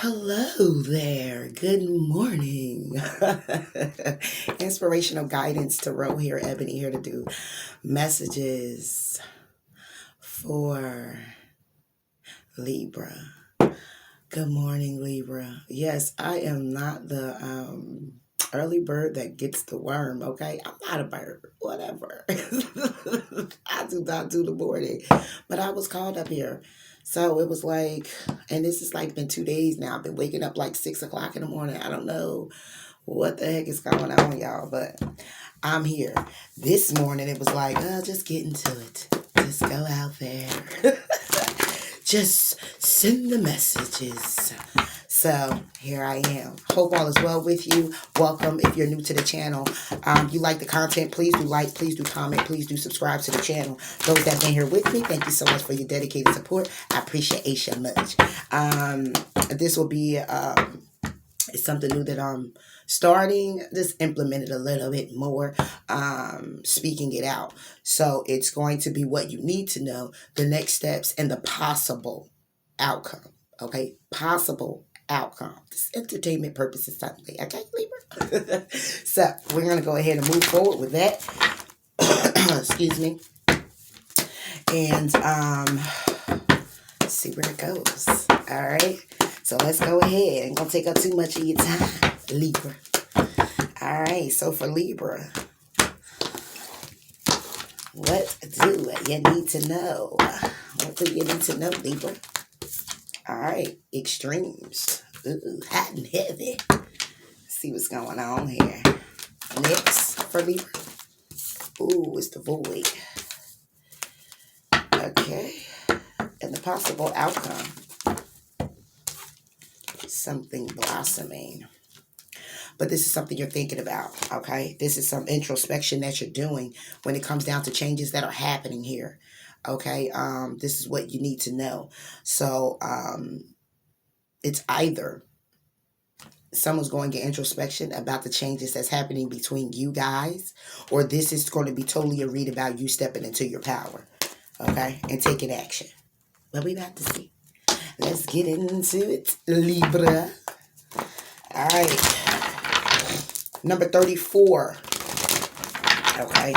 Hello there. Good morning. Inspirational guidance tarot here. Ebony here to do messages for Libra. Good morning, Libra. Yes, I am not the early bird that gets the worm, okay? I'm not a bird, whatever. I do not do the morning. But I was called up here. So it was like, and this is like been 2 days now. I've been waking up like 6 o'clock in the morning. I don't know what the heck is going on, y'all, but I'm here. This morning it was like, oh, just get into it. Just go out there. Just send the messages. So here I am. Hope all is well with you. Welcome if you're new to the channel. You like the content, please do like, please do comment, please do subscribe to the channel. Those that's been here with me, thank you so much for your dedicated support. I appreciate you much. This will be it's something new that I'm starting, just implemented a little bit more, speaking it out. So it's going to be what you need to know, the next steps, and the possible outcome. Okay, possible outcome. This entertainment purposes only. Okay, Libra. So we're gonna go ahead and move forward with that. Excuse me. And see where it goes. All right. So let's go ahead. Ain't gonna take up too much of your time, Libra. All right. So for Libra, what do you need to know? What do you need to know, Libra? All right. Extremes. Ooh, hot and heavy. Let's see what's going on here. Next for Libra. Ooh, it's the void. Okay. And the possible outcome. Something blossoming. But this is something you're thinking about, okay? This is some introspection that you're doing when it comes down to changes that are happening here, okay? This is what you need to know. So it's either someone's going to get introspection about the changes that's happening between you guys, or this is going to be totally a read about you stepping into your power, okay? And taking action. But we about to see. Let's get into it, Libra. All right. Number 34. Okay.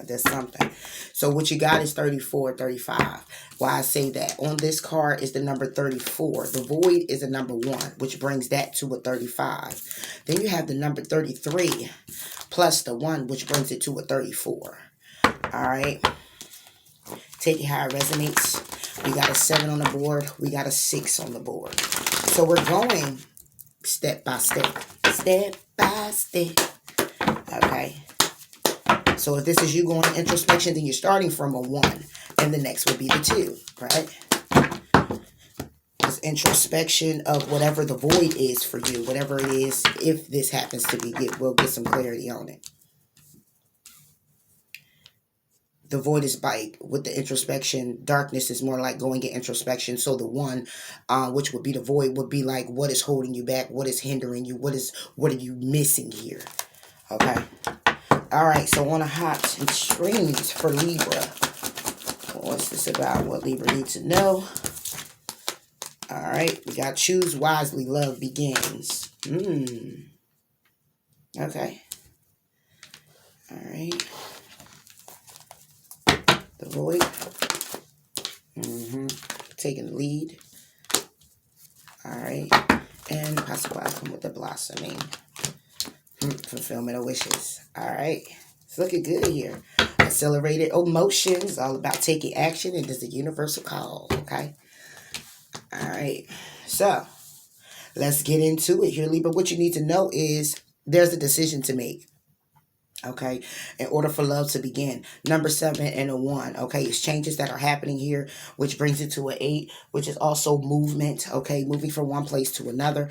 That's something. So what you got is 34, 35. Why I say that? On this card is the number 34. The void is a number 1, which brings that to a 35. Then you have the number 33 plus the 1, which brings it to a 34. All right. Take it how it resonates. We got a 7 on the board. We got a 6 on the board. So we're going step by step. Step by step. Okay. So if this is you going introspection, then you're starting from a 1. And the next would be the 2. Right? It's introspection of whatever the void is for you. Whatever it is, if this happens to be it, we'll get some clarity on it. The void is like with the introspection. Darkness is more like going in introspection. So the 1, which would be the void, would be like what is holding you back, what is hindering you, what are you missing here? Okay. All right. So on a hot and streams for Libra. What's this about? What Libra needs to know? All right. We got choose wisely. Love begins. Okay. All right. The void. Taking the lead. All right. And possible outcome with the blossoming. Fulfillment of wishes. All right. It's looking good here. Accelerated emotions. All about taking action. And it's a universal call. Okay. All right. So let's get into it here, Libra. What you need to know is there's a decision to make. Okay, in order for love to begin. Number 7 and a 1. Okay, it's changes that are happening here, which brings it to an 8, which is also movement. Okay, moving from one place to another.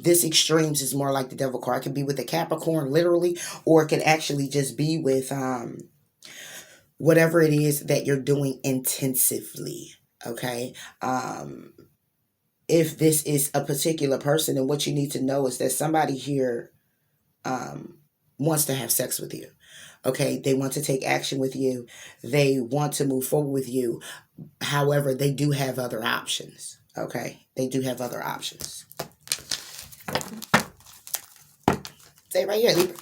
This extremes is more like the devil card. It can be with the Capricorn, literally, or it can actually just be with whatever it is that you're doing intensively. Okay, if this is a particular person, and what you need to know is that somebody here wants to have sex with you. Okay, they want to take action with you. They want to move forward with you. However, they do have other options. Okay, they do have other options. Say it right here, Libra.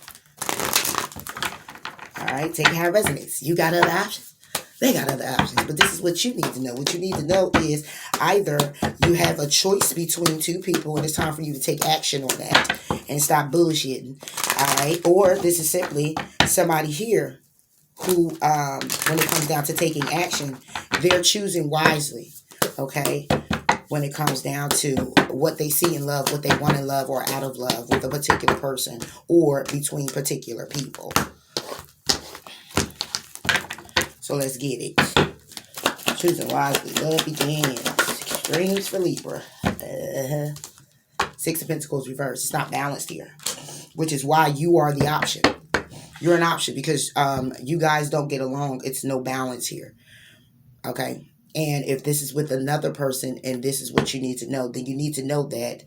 All right, take it how it resonates. You got other options. They got other options. But this is what you need to know. What you need to know is either you have a choice between two people and it's time for you to take action on that and stop bullshitting. All right, or this is simply somebody here who, when it comes down to taking action, they're choosing wisely. Okay, when it comes down to what they see in love, what they want in love, or out of love with a particular person or between particular people. So let's get it. Choosing wisely. Love begins. Extremes for Libra. Six of Pentacles reversed. It's not balanced here. Which is why you are the option. You're an option because you guys don't get along. It's no balance here. Okay? And if this is with another person and this is what you need to know, then you need to know that.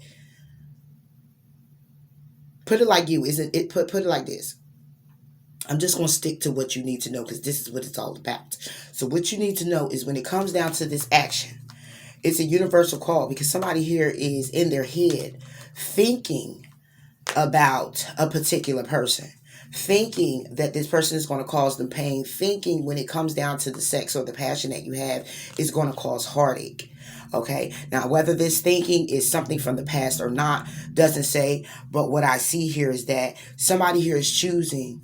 Put it like you. Isn't it? Put it like this. I'm just going to stick to what you need to know because this is what it's all about. So what you need to know is when it comes down to this action, it's a universal call because somebody here is in their head thinking about a particular person, thinking that this person is going to cause them pain, thinking when it comes down to the sex or the passion that you have is going to cause heartache. Okay, now whether this thinking is something from the past or not doesn't say, but what I see here is that somebody here is choosing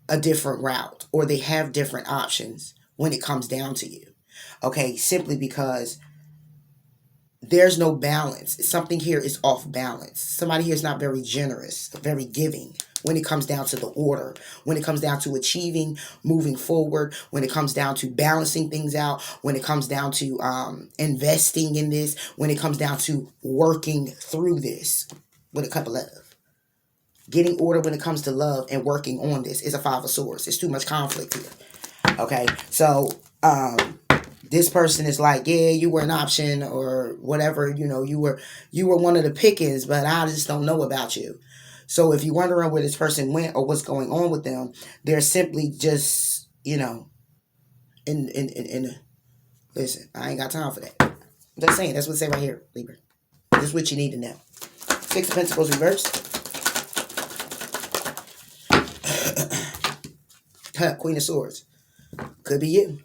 a different route or they have different options when it comes down to you. Okay, simply because there's no balance. Something here is off balance. Somebody here is not very generous, very giving when it comes down to the order, when it comes down to achieving, moving forward, when it comes down to balancing things out, when it comes down to investing in this, when it comes down to working through this with a couple of getting order when it comes to love and working on this is a Five of Swords. It's too much conflict here. Okay, so this person is like, yeah, you were an option or whatever, you know, you were one of the pickings, but I just don't know about you. So if you're wondering where this person went or what's going on with them, they're simply just, you know, listen, I ain't got time for that. I'm just saying, that's what it say right here, Libra. This is what you need to know. Six of Pentacles reversed. Queen of Swords. Could be you.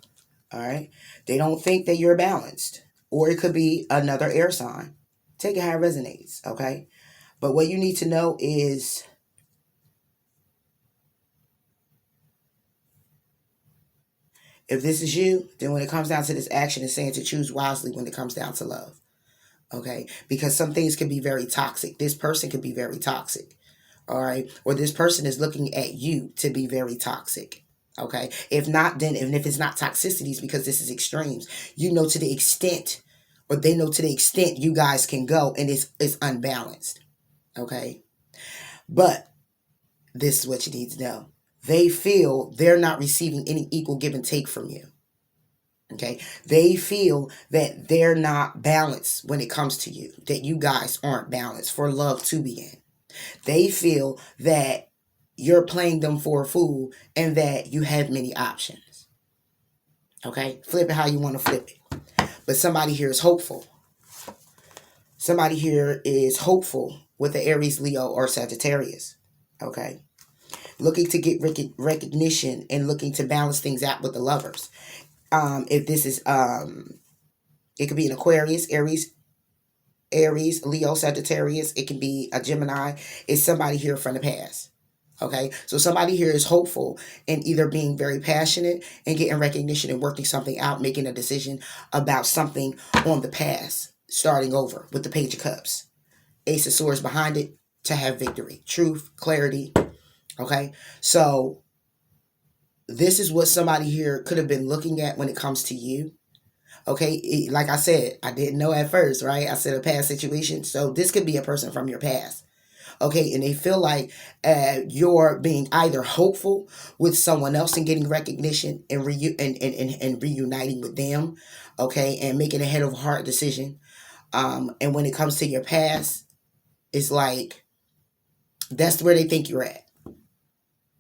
All right. They don't think that you're balanced. Or it could be another air sign. Take it how it resonates. Okay. But what you need to know is if this is you, then when it comes down to this action, it's saying to choose wisely when it comes down to love. Okay. Because some things can be very toxic. This person can be very toxic. All right. Or this person is looking at you to be very toxic. Okay. If not, then, and if it's not toxicities, because this is extremes, you know, to the extent, or they know to the extent you guys can go, and it's unbalanced. Okay. But this is what you need to know. They feel they're not receiving any equal give and take from you. Okay. They feel that they're not balanced when it comes to you, that you guys aren't balanced for love to be in. They feel that you're playing them for a fool and that you have many options. Okay? Flip it how you want to flip it. But somebody here is hopeful. Somebody here is hopeful with the Aries, Leo, or Sagittarius. Okay? Looking to get recognition and looking to balance things out with the lovers. If this is, it could be an Aquarius, Aries, Leo, Sagittarius. It can be a Gemini. It's somebody here from the past. Okay, so somebody here is hopeful in either being very passionate and getting recognition and working something out, making a decision about something on the past, starting over with the Page of Cups. Ace of Swords behind it to have victory, truth, clarity. Okay, so this is what somebody here could have been looking at when it comes to you. Okay, like I said, I didn't know at first, right? I said a past situation. So this could be a person from your past. Okay, and they feel like you're being either hopeful with someone else and getting recognition and, and reuniting with them, okay, and making a head over heart decision. And when it comes to your past, it's like that's where they think you're at.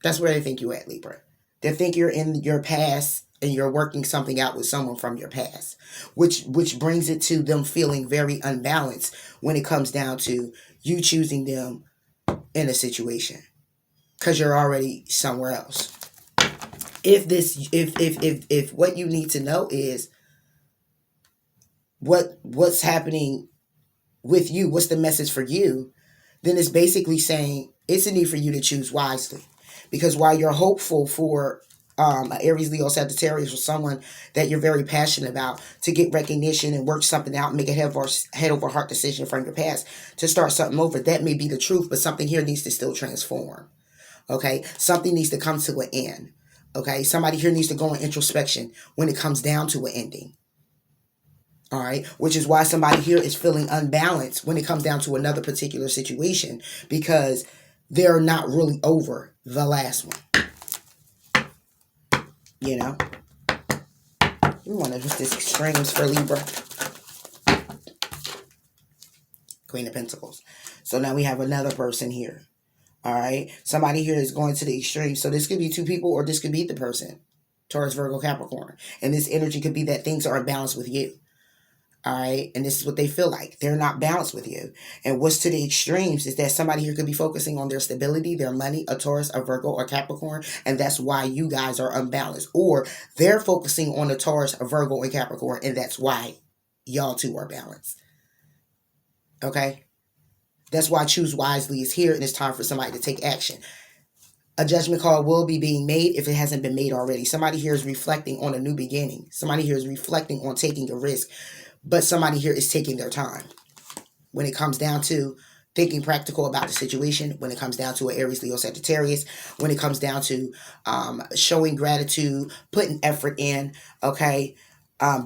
That's where they think you're at, Libra. They think you're in your past and you're working something out with someone from your past, which brings it to them feeling very unbalanced when it comes down to you choosing them in a situation because you're already somewhere else. If what you need to know is what's happening with you, what's the message for you, then it's basically saying it's a need for you to choose wisely. Because while you're hopeful for Aries, Leo, Sagittarius, or someone that you're very passionate about to get recognition and work something out, make a head over heart decision from your past to start something over, that may be the truth, but something here needs to still transform. Okay, something needs to come to an end. Okay, somebody here needs to go in introspection when it comes down to an ending. All right, which is why somebody here is feeling unbalanced when it comes down to another particular situation, because they're not really over the last one. You know, we want to just this extremes for Libra. Queen of Pentacles. So now we have another person here. All right, somebody here is going to the extreme. So this could be two people, or this could be the person, Taurus, Virgo, Capricorn, and this energy could be that things are imbalanced with you. All right. And this is what they feel like. They're not balanced with you. And what's to the extremes is that somebody here could be focusing on their stability, their money, a Taurus, a Virgo, or Capricorn. And that's why you guys are unbalanced. Or they're focusing on a Taurus, a Virgo, and Capricorn. And that's why y'all two are balanced. Okay. That's why choose wisely is here. And it's time for somebody to take action. A judgment call will be being made if it hasn't been made already. Somebody here is reflecting on a new beginning. Somebody here is reflecting on taking a risk. But somebody here is taking their time when it comes down to thinking practical about the situation, when it comes down to an Aries, Leo, Sagittarius, when it comes down to showing gratitude, putting effort in, okay,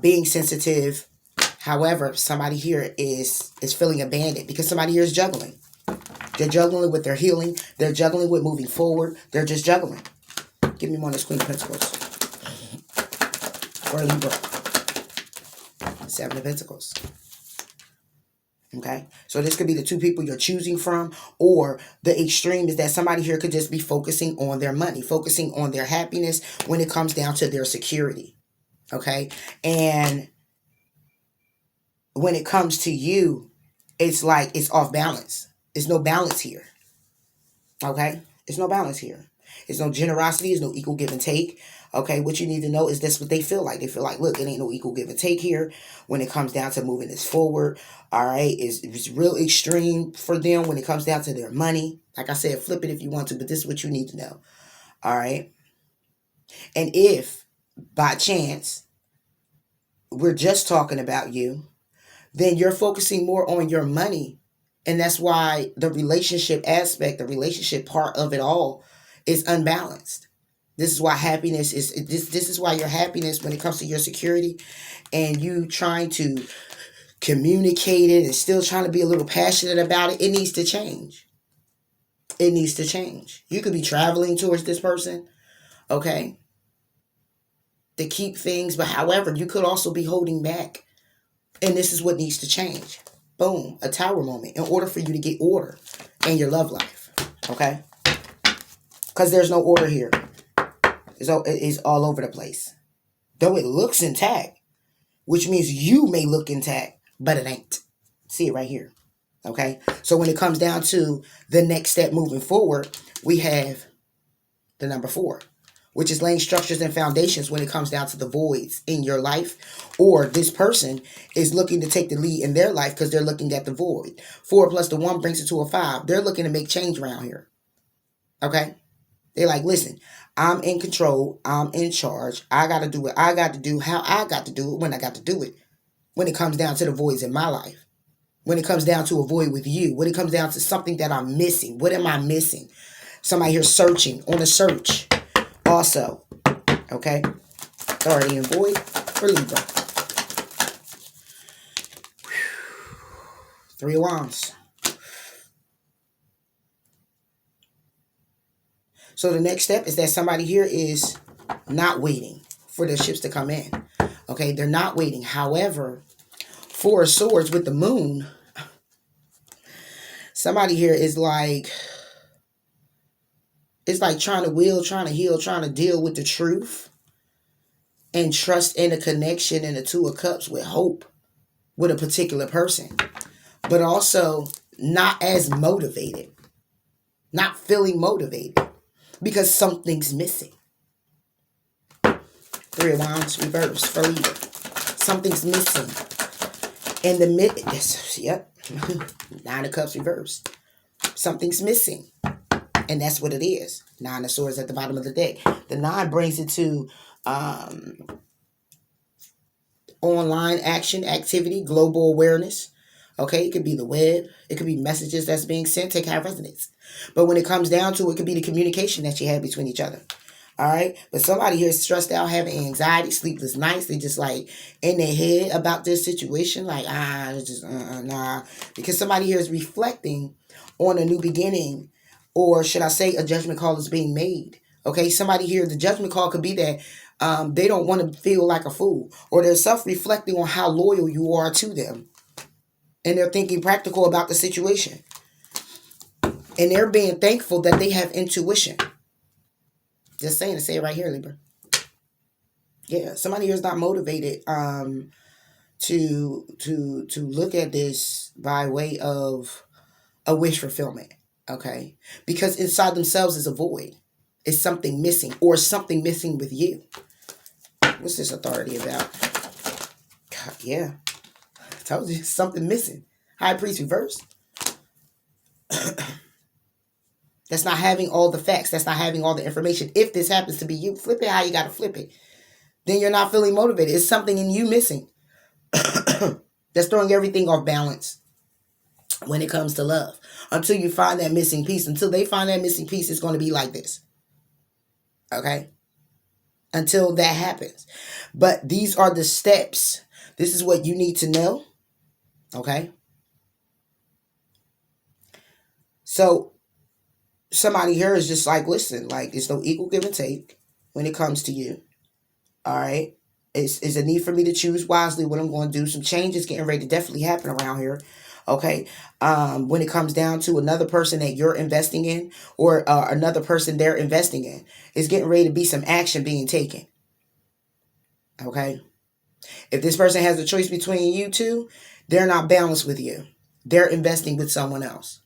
being sensitive. However, somebody here is feeling abandoned because somebody here is juggling. They're juggling with their healing. They're juggling with moving forward. They're just juggling. Give me one of those Queen of Pentacles. For Libra. Seven of Pentacles. Okay, so this could be the two people you're choosing from, or the extreme is that somebody here could just be focusing on their money, focusing on their happiness when it comes down to their security. Okay, and when it comes to you, it's like it's off balance. There's no balance here. Okay, there's no balance here. There's no generosity. There's no equal give and take. Okay, what you need to know is that's what they feel like. They feel like, look, it ain't no equal give and take here when it comes down to moving this forward. All right, it's real extreme for them when it comes down to their money. Like I said, flip it if you want to, but this is what you need to know. All right, and if by chance we're just talking about you, then you're focusing more on your money. And that's why the relationship aspect, the relationship part of it all is unbalanced. This is why happiness is, this is why your happiness when it comes to your security and you trying to communicate it and still trying to be a little passionate about it, it needs to change. It needs to change. You could be traveling towards this person, okay, to keep things, but however, you could also be holding back. And this is what needs to change. Boom, a tower moment in order for you to get order in your love life, okay? Because there's no order here. It's all over the place. Though it looks intact, which means you may look intact, but it ain't. See it right here, okay? So when it comes down to the next step moving forward, we have the number 4, which is laying structures and foundations when it comes down to the voids in your life, or this person is looking to take the lead in their life because they're looking at the void. 4 plus the 1 brings it to a 5. They're looking to make change around here. Okay? They're like, listen, I'm in control. I'm in charge. I got to do what I got to do, how I got to do it, when I got to do it. When it comes down to the voids in my life. When it comes down to a void with you. When it comes down to something that I'm missing. What am I missing? Somebody here searching, on a search. Also, okay, authority and void for Libra. 3 of Wands. So the next step is that somebody here is not waiting for their ships to come in. Okay, they're not waiting. However, 4 of Swords with the moon, somebody here is like, it's like trying to will, trying to heal, trying to deal with the truth. and trust in a connection and the Two of Cups with hope with a particular person, but also not as motivated, not feeling motivated because something's missing. Three of Wands reversed for Libra. Something's missing in the mid. Yep. Nine of Cups reversed. Something's missing, and that's what it is. Nine of Swords at the bottom of the deck. The nine brings it to online action, activity, global awareness. Okay, it could be the web. It could be messages that's being sent. Take high resonance. But when it comes down to it, could be the communication that you had between each other. All right. But somebody here is stressed out, having anxiety, sleepless nights. They just like in their head about this situation. Like, it's just, nah. Because somebody here is reflecting on a new beginning, or should I say a judgment call is being made. Okay. Somebody here, the judgment call could be that they don't want to feel like a fool, or they're self-reflecting on how loyal you are to them. And they're thinking practical about the situation. And they're being thankful that they have intuition. Just saying to say it right here, Libra. Yeah, somebody here is not motivated to look at this by way of a wish fulfillment. Okay, because inside themselves is a void. It's something missing, or something missing with you. What's this authority about? God, yeah, I told you something missing. High Priest reversed. That's not having all the facts. That's not having all the information. If this happens to be you, flip it how you got to flip it. Then you're not feeling motivated. It's something in you missing. That's throwing everything off balance when it comes to love. Until you find that missing piece. Until they find that missing piece, it's going to be like this. Okay? Until that happens. But these are the steps. This is what you need to know. Okay? So, somebody here is just like, listen, like, it's no equal give and take when it comes to you. All right? It's a need for me to choose wisely what I'm going to do. Some changes getting ready to definitely happen around here. Okay? When it comes down to another person that you're investing in, or another person they're investing in, it's getting ready to be some action being taken. Okay? If this person has a choice between you two, they're not balanced with you. They're investing with someone else.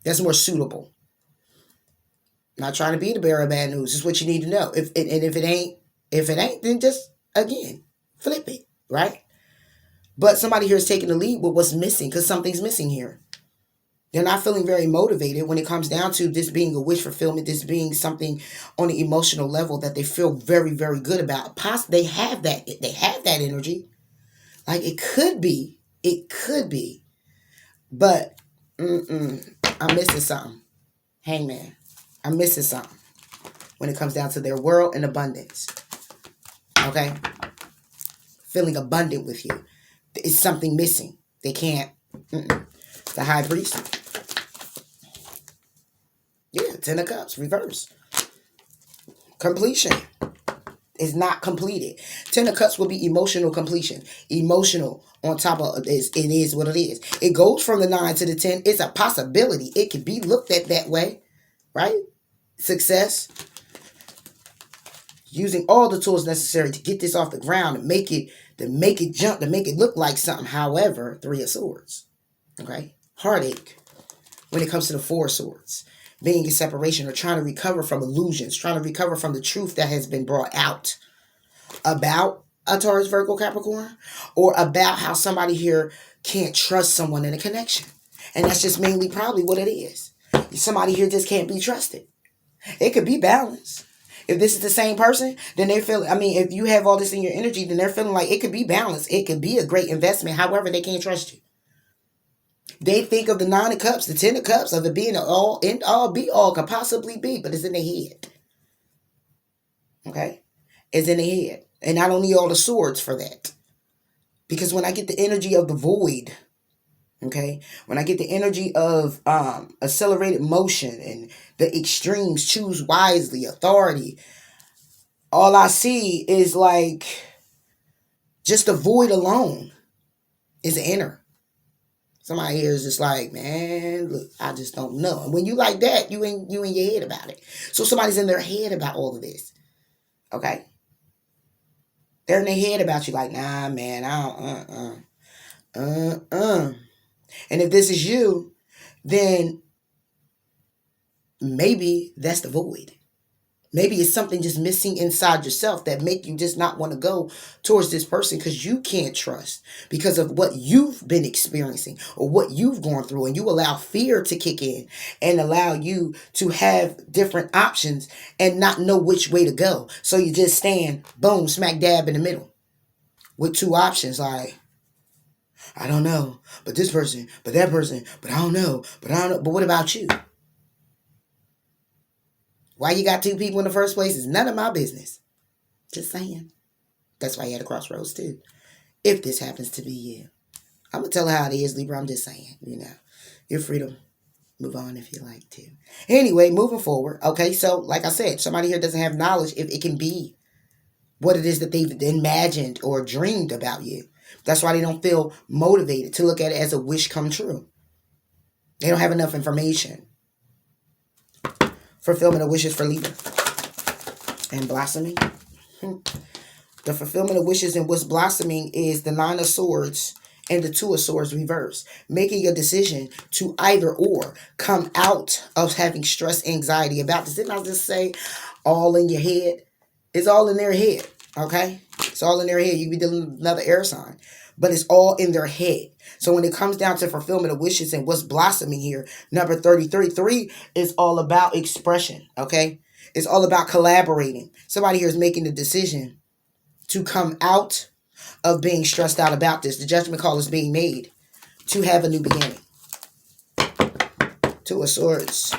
That's more suitable. Not trying to be the bearer of bad news. It's what you need to know. If it ain't, then just, again, flip it, right? But somebody here is taking the lead with what's missing, because something's missing here. They're not feeling very motivated when it comes down to this being a wish fulfillment, this being something on an emotional level that they feel very, very good about. They have that energy. Like, it could be, but I'm missing something. Hangman. I'm missing something when it comes down to their world and abundance. Okay? Feeling abundant with you. It's something missing. They can't. The High Priest. Yeah, Ten of Cups, reverse. Completion is not completed. Ten of Cups will be emotional completion. Emotional on top of this. It is what it is. It goes from the 9 to the 10. It's a possibility. It can be looked at that way. Right? Success. Using all the tools necessary to get this off the ground and make it jump, to make it look like something. However, Three of Swords. Okay? Heartache when it comes to the Four of Swords. Being in separation, or trying to recover from illusions, trying to recover from the truth that has been brought out about a Taurus, Virgo, Capricorn, or about how somebody here can't trust someone in a connection. And that's just mainly probably what it is. Somebody here just can't be trusted. It could be balanced. If this is the same person, then they feel, if you have all this in your energy, then they're feeling like it could be balanced. It could be a great investment. However, they can't trust you. They think of the 9 of Cups, the 10 of Cups, of it being an all, end all, be all, could possibly be, but it's in their head. Okay? It's in their head. And I don't need all the swords for that. Because when I get the energy of the void, okay, when I get the energy of accelerated motion and the extremes, choose wisely, authority, all I see is like just the void alone is an inner. Somebody here is just like, man, look, I just don't know. And when you like that, you in your head about it. So somebody's in their head about all of this. Okay? They're in their head about you like, nah, man, I don't, And if this is you, then maybe that's the void. Maybe it's something just missing inside yourself that make you just not want to go towards this person because you can't trust because of what you've been experiencing or what you've gone through, and you allow fear to kick in and allow you to have different options and not know which way to go. So you just stand, boom, smack dab in the middle with two options like, I don't know, but this person, but that person, but I don't know, but I don't know. But what about you? Why you got two people in the first place is none of my business. Just saying. That's why you had a crossroads too. If this happens to be you. I'm going to tell her how it is, Libra. I'm just saying, You're free to move on if you like to. Anyway, moving forward. Okay, so like I said, somebody here doesn't have knowledge if it can be what it is that they've imagined or dreamed about you. That's why they don't feel motivated to look at it as a wish come true. They don't have enough information. Fulfillment of wishes for Libra. And blossoming. The fulfillment of wishes and what's blossoming is the Nine of Swords and the Two of Swords reverse. Making a decision to either or come out of having stress, anxiety about this. Didn't I just say all in your head? It's all in their head, okay? It's all in their head. You could be dealing with another air sign, but it's all in their head. So when it comes down to fulfillment of wishes and what's blossoming here, number 33 is all about expression, okay? It's all about collaborating. Somebody here is making the decision to come out of being stressed out about this. The judgment call is being made to have a new beginning. Two of Swords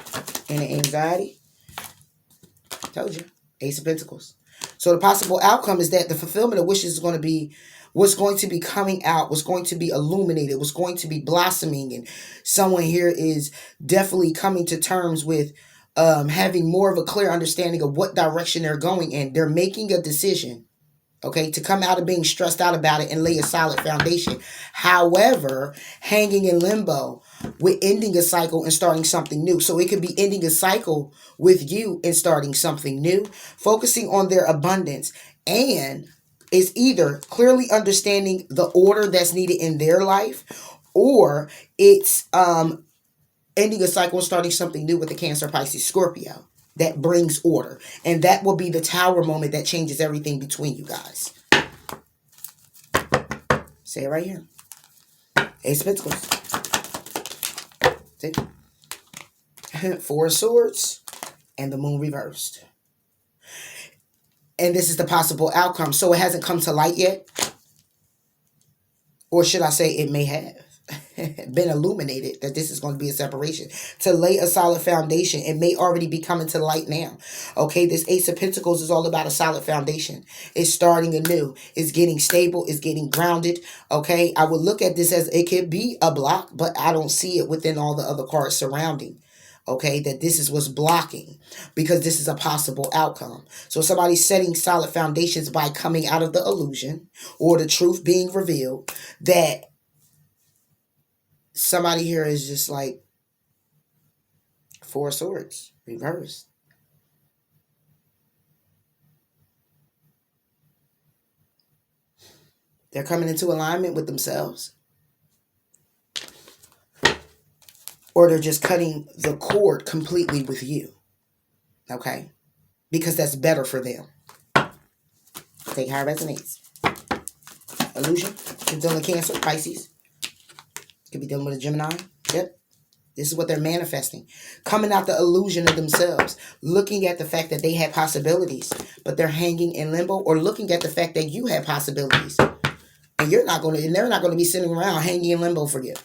and anxiety. Told you. Ace of Pentacles. So the possible outcome is that the fulfillment of wishes is going to be what's going to be coming out, what's going to be illuminated, what's going to be blossoming. And someone here is definitely coming to terms with having more of a clear understanding of what direction they're going in. They're making a decision, okay, to come out of being stressed out about it and lay a solid foundation. However, hanging in limbo with ending a cycle and starting something new. So it could be ending a cycle with you and starting something new, focusing on their abundance, and is either clearly understanding the order that's needed in their life, or it's ending a cycle and starting something new with the Cancer, Pisces, Scorpio. That brings order. And that will be the tower moment that changes everything between you guys. Say it right here. Ace of Pentacles. See? Four of Swords and the Moon reversed. And this is the possible outcome. So it hasn't come to light yet. Or should I say it may have been illuminated that this is going to be a separation. To lay a solid foundation, it may already be coming to light now. Okay, this Ace of Pentacles is all about a solid foundation. It's starting anew. It's getting stable. It's getting grounded. Okay, I would look at this as it could be a block, but I don't see it within all the other cards surrounding. Okay, that this is what's blocking, because this is a possible outcome. So somebody's setting solid foundations by coming out of the illusion or the truth being revealed, that somebody here is just like Four of Swords reversed. They're coming into alignment with themselves, or they're just cutting the cord completely with you. Okay? Because that's better for them. Take how it resonates. Illusion. Could be dealing with Cancer, Pisces. Could be dealing with a Gemini. Yep. This is what they're manifesting. Coming out the illusion of themselves. Looking at the fact that they have possibilities, but they're hanging in limbo, or looking at the fact that you have possibilities. And they're not going to be sitting around hanging in limbo for you.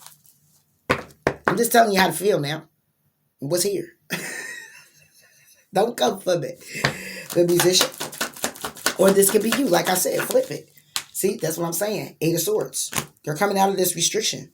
I'm just telling you how to feel now. What's here? Don't come for me. The Musician. Or this could be you. Like I said, flip it. See, that's what I'm saying. Eight of Swords. They're coming out of this restriction.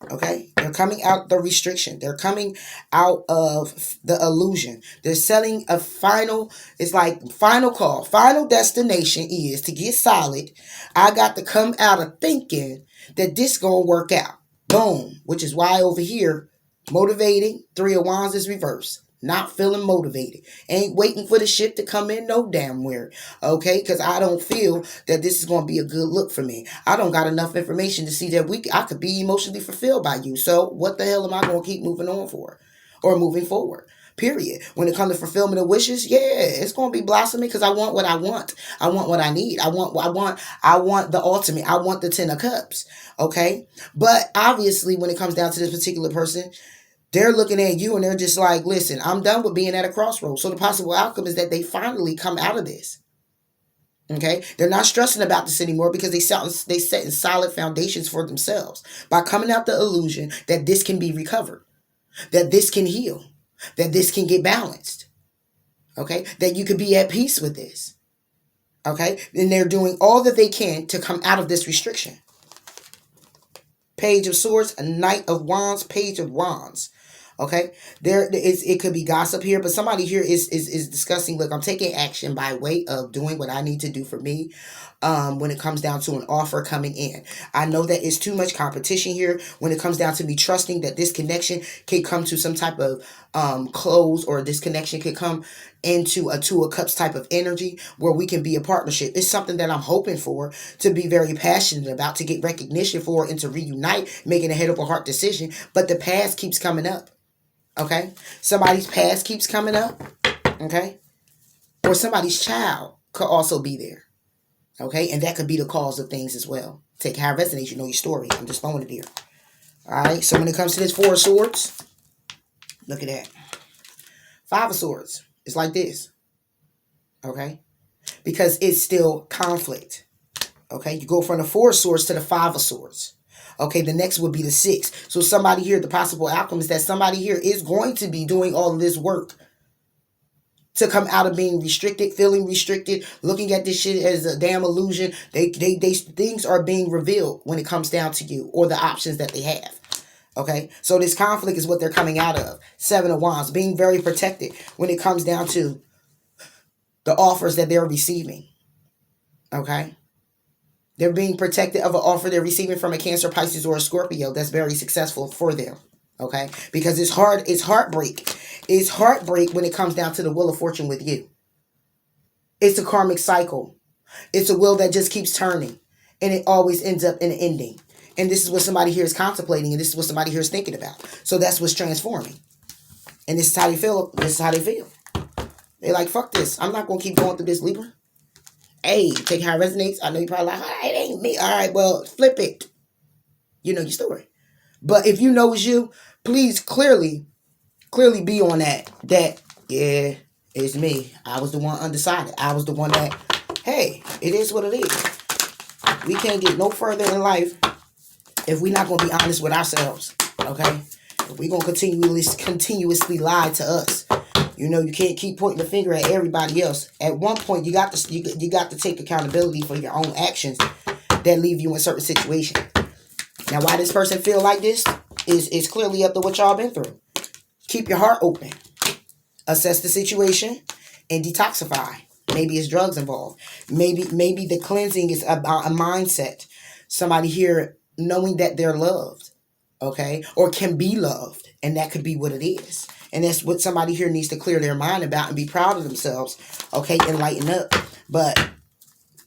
Okay? They're coming out the restriction. They're coming out of the illusion. They're setting a final, it's like final call. Final destination is to get solid. I got to come out of thinking that this going to work out. Boom. Which is why over here, motivating, Three of Wands is reversed. Not feeling motivated. Ain't waiting for the shit to come in no damn where. Okay? Because I don't feel that this is going to be a good look for me. I don't got enough information to see that I could be emotionally fulfilled by you. So what the hell am I going to keep moving on for? Or moving forward? Period. When it comes to fulfillment of wishes, yeah, it's going to be blossoming because I want what I want. I want what I need. I want the ultimate. I want the 10 of cups. Okay? But obviously when it comes down to this particular person, they're looking at you and they're just like, listen, I'm done with being at a crossroads. So the possible outcome is that they finally come out of this. Okay? They're not stressing about this anymore because they set in solid foundations for themselves by coming out the illusion that this can be recovered, that this can heal, that this can get balanced. Okay? That you could be at peace with this. Okay? And they're doing all that they can to come out of this restriction. Page of Swords, a Knight of Wands, Page of Wands. Okay, it could be gossip here, but somebody here is discussing, look, I'm taking action by way of doing what I need to do for me when it comes down to an offer coming in. I know that it's too much competition here when it comes down to me trusting that this connection can come to some type of close, or this connection could come into a Two of Cups type of energy where we can be a partnership. It's something that I'm hoping for, to be very passionate about, to get recognition for, and to reunite, making a head over heart decision. But the past keeps coming up. Okay, somebody's past keeps coming up. Okay, or somebody's child could also be there. Okay, and that could be the cause of things as well. Take how it resonates. You know your story. I'm just throwing it here. All right. So when it comes to this Four of Swords, look at that. Five of Swords. It's like this. Okay, because it's still conflict. Okay, you go from the Four of Swords to the Five of Swords. Okay, the next would be the Six. So somebody here, the possible outcome is that somebody here is going to be doing all of this work to come out of being restricted, feeling restricted, looking at this shit as a damn illusion. Things are being revealed when it comes down to you, or the options that they have. Okay, so this conflict is what they're coming out of. Seven of Wands, being very protected when it comes down to the offers that they're receiving. Okay. They're being protected of an offer they're receiving from a Cancer, Pisces, or a Scorpio that's very successful for them. Okay? Because it's heartbreak. It's heartbreak when it comes down to the Wheel of Fortune with you. It's a karmic cycle. It's a wheel that just keeps turning. And it always ends up in an ending. And this is what somebody here is contemplating. And this is what somebody here is thinking about. So that's what's transforming. And this is how you feel. This is how they feel. They're like, fuck this. I'm not going to keep going through this, Libra. Hey, take how it resonates. I know you're probably like, it ain't me. All right, well, flip it. You know your story. But if you know it's you, please clearly be on that. Yeah, it's me. I was the one undecided. I was the one that, hey, it is what it is. We can't get no further in life if we're not going to be honest with ourselves. Okay? If we're going to continuously lie to us. You know, you can't keep pointing the finger at everybody else. At one point, you got to take accountability for your own actions that leave you in certain situations. Now, why this person feel like this is clearly up to what y'all been through. Keep your heart open. Assess the situation and detoxify. Maybe it's drugs involved. Maybe the cleansing is about a mindset. Somebody here knowing that they're loved, okay, or can be loved, and that could be what it is. And that's what somebody here needs to clear their mind about and be proud of themselves. Okay, and lighten up. But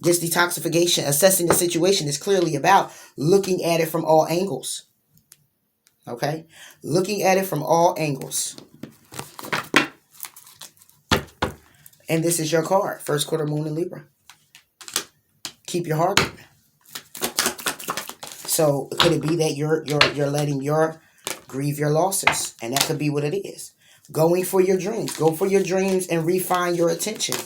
this detoxification, assessing the situation, is clearly about looking at it from all angles. Okay? Looking at it from all angles. And this is your card. First quarter moon in Libra. Keep your heart open. So could it be that you're letting grieve your losses? And that could be what it is. Going for your dreams. Go for your dreams and refine your attention.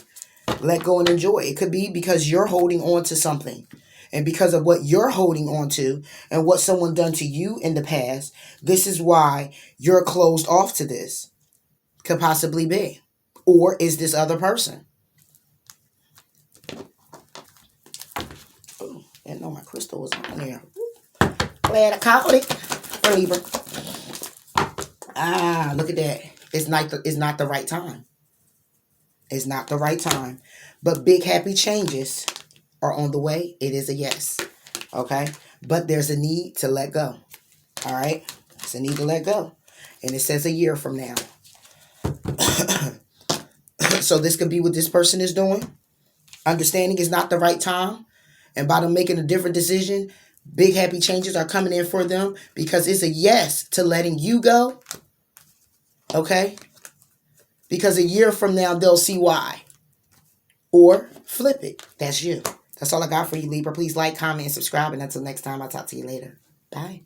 Let go and enjoy. It could be because you're holding on to something. And because of what you're holding on to and what someone done to you in the past, this is why you're closed off to this. Could possibly be. Or is this other person? Oh, I didn't know my crystal was on there. Glad I caught it. For Libra. Ah, look at that. It's not the right time. It's not the right time. But big happy changes are on the way. It is a yes. Okay? But there's a need to let go. All right? It's a need to let go. And it says a year from now. So this could be what this person is doing. Understanding is not the right time. And by them making a different decision, big happy changes are coming in for them because it's a yes to letting you go. Okay? Because a year from now, they'll see why. Or flip it. That's you. That's all I got for you, Libra. Please like, comment, and subscribe. And until next time, I'll talk to you later. Bye.